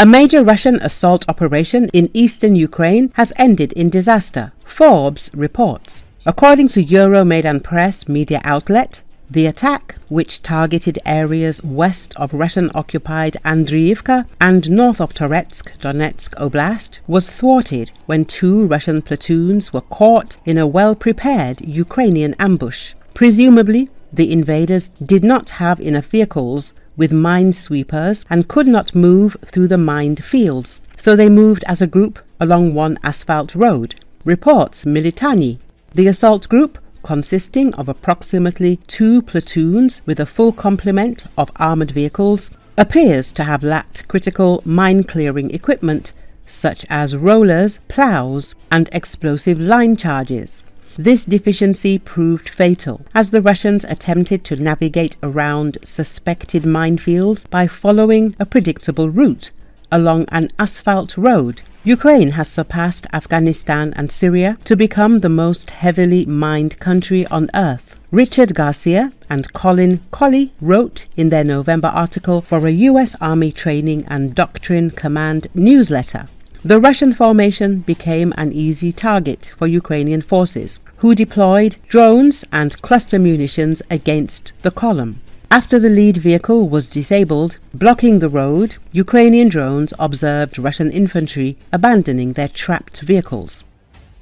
A major Russian assault operation in eastern Ukraine has ended in disaster, Forbes reports. According to Euromaidan Press media outlet, the attack, which targeted areas west of Russian-occupied Andriivka and north of Toretsk, Donetsk Oblast, was thwarted when 2 Russian platoons were caught in a well-prepared Ukrainian ambush. Presumably, the invaders did not have enough vehicles with minesweepers and could not move through the mined fields, so they moved as a group along one asphalt road, reports Militarnyi. The assault group, consisting of approximately 2 platoons with a full complement of armoured vehicles, appears to have lacked critical mine-clearing equipment such as rollers, ploughs and explosive line charges. This deficiency proved fatal, as the Russians attempted to navigate around suspected minefields by following a predictable route along an asphalt road. Ukraine has surpassed Afghanistan and Syria to become the most heavily mined country on earth. Richard Garcia and Colin Colley wrote in their November article for a US Army Training and Doctrine Command newsletter. The Russian formation became an easy target for Ukrainian forces, who deployed drones and cluster munitions against the column. After the lead vehicle was disabled, blocking the road, Ukrainian drones observed Russian infantry abandoning their trapped vehicles.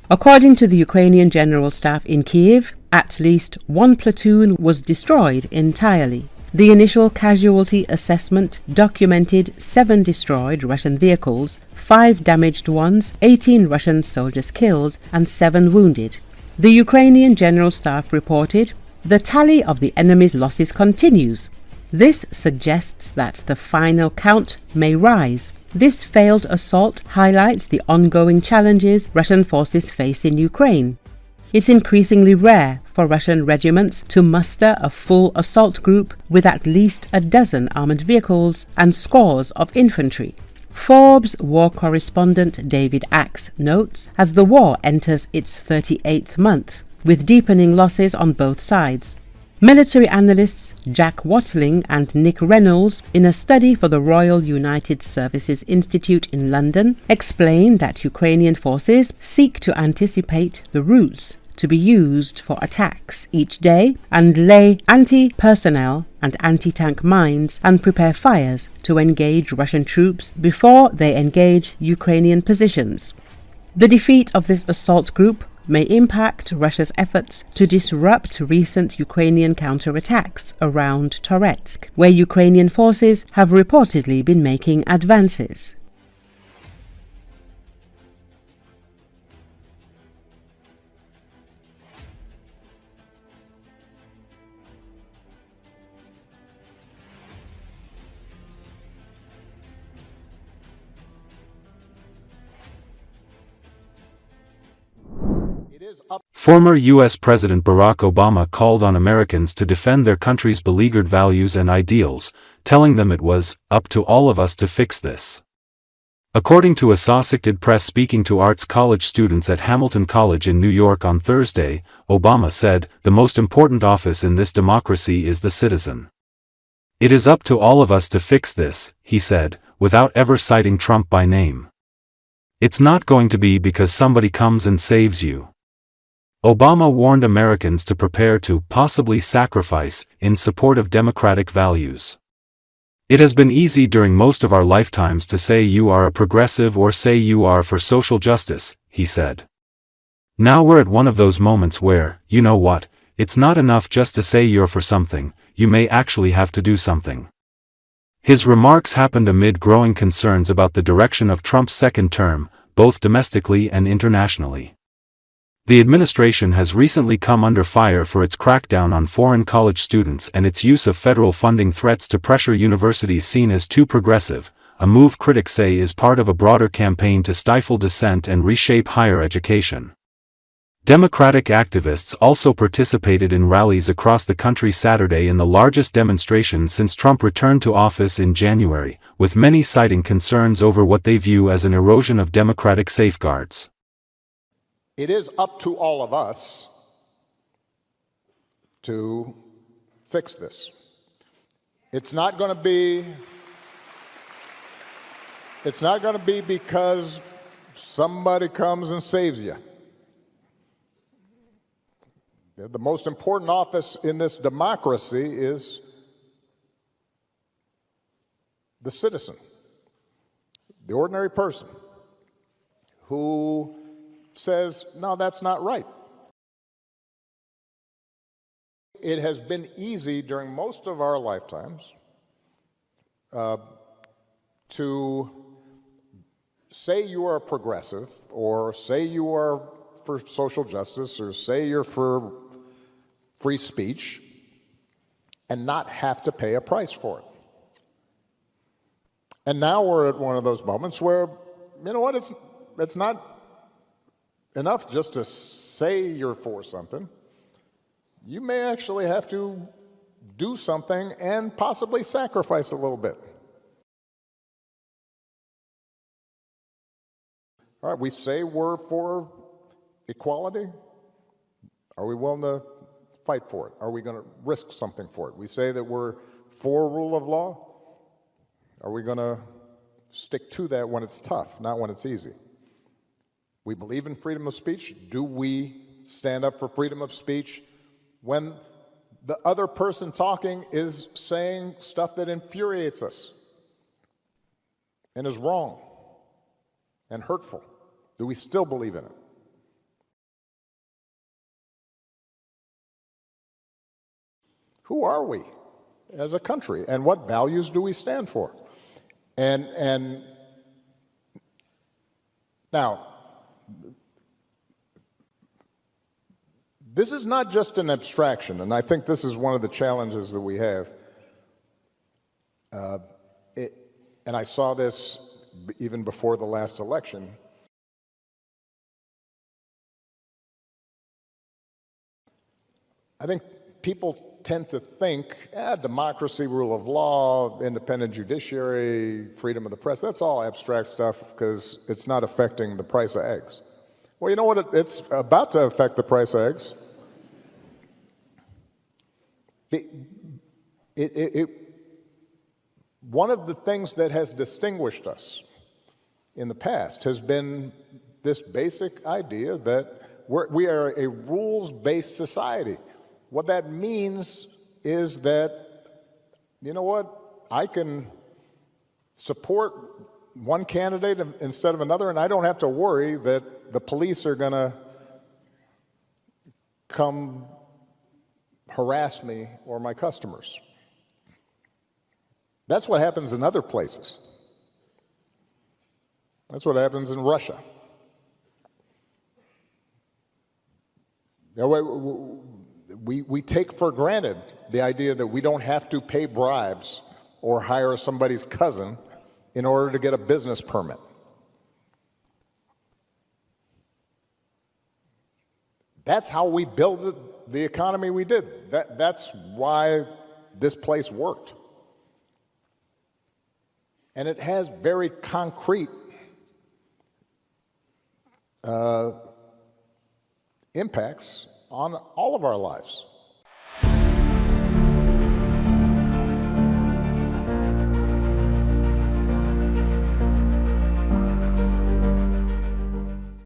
According to the Ukrainian General Staff in Kiev, at least 1 platoon was destroyed entirely. The initial casualty assessment documented 7 destroyed Russian vehicles, 5 damaged ones, 18 Russian soldiers killed, and 7 wounded. The Ukrainian General Staff reported, "The tally of the enemy's losses continues. This suggests that the final count may rise. This failed assault highlights the ongoing challenges Russian forces face in Ukraine. It's increasingly rare for Russian regiments to muster a full assault group with at least a dozen armoured vehicles and scores of infantry." Forbes war correspondent David Axe notes, as the war enters its 38th month, with deepening losses on both sides. Military analysts Jack Watling and Nick Reynolds, in a study for the Royal United Services Institute in London, explain that Ukrainian forces seek to anticipate the routes to be used for attacks each day and lay anti-personnel and anti-tank mines and prepare fires to engage Russian troops before they engage Ukrainian positions. The defeat of this assault group may impact Russia's efforts to disrupt recent Ukrainian counterattacks around Toretsk, where Ukrainian forces have reportedly been making advances. Former U.S. President Barack Obama called on Americans to defend their country's beleaguered values and ideals, telling them it was up to all of us to fix this. According to Associated Press speaking to arts college students at Hamilton College in New York on Thursday, Obama said, "The most important office in this democracy is the citizen. It is up to all of us to fix this," he said, without ever citing Trump by name. "It's not going to be because somebody comes and saves you." Obama warned Americans to prepare to possibly sacrifice in support of democratic values. "It has been easy during most of our lifetimes to say you are a progressive or say you are for social justice," he said. "Now we're at one of those moments where, you know what, it's not enough just to say you're for something, you may actually have to do something." His remarks happened amid growing concerns about the direction of Trump's second term, both domestically and internationally. The administration has recently come under fire for its crackdown on foreign college students and its use of federal funding threats to pressure universities seen as too progressive, a move critics say is part of a broader campaign to stifle dissent and reshape higher education. Democratic activists also participated in rallies across the country Saturday in the largest demonstration since Trump returned to office in January, with many citing concerns over what they view as an erosion of democratic safeguards. It is up to all of us to fix this. It's not going to be It's not going to be because somebody comes and saves you. The most important office in this democracy is the citizen, the ordinary person, who says, no, that's not right. It has been easy during most of our lifetimes to say you are a progressive, or say you are for social justice, or say you're for free speech, and not have to pay a price for it. And now we're at one of those moments where, you know what, it's not enough just to say you're for something. You may actually have to do something and possibly sacrifice a little bit. All right, we say we're for equality. Are we willing to fight for it? Are we going to risk something for it? We say that we're for rule of law. Are we going to stick to that when it's tough, not when it's easy? We believe in freedom of speech. Do we stand up for freedom of speech when the other person talking is saying stuff that infuriates us and is wrong and hurtful? Do we still believe in it? Who are we as a country, and what values do we stand for? And now, this is not just an abstraction, and I think this is one of the challenges that we have. And I saw this even before the last election. I think people tend to think, democracy, rule of law, independent judiciary, freedom of the press, that's all abstract stuff because it's not affecting the price of eggs. Well, you know what? It's about to affect the price of eggs. One of the things that has distinguished us in the past has been this basic idea that we are a rules-based society. What that means is that, you know what, I can support one candidate instead of another, and I don't have to worry that the police are going to come harass me or my customers. That's what happens in other places. That's what happens in Russia. We take for granted the idea that we don't have to pay bribes or hire somebody's cousin in order to get a business permit. That's how we built the economy we did. That's why this place worked. And it has very concrete impacts on all of our lives.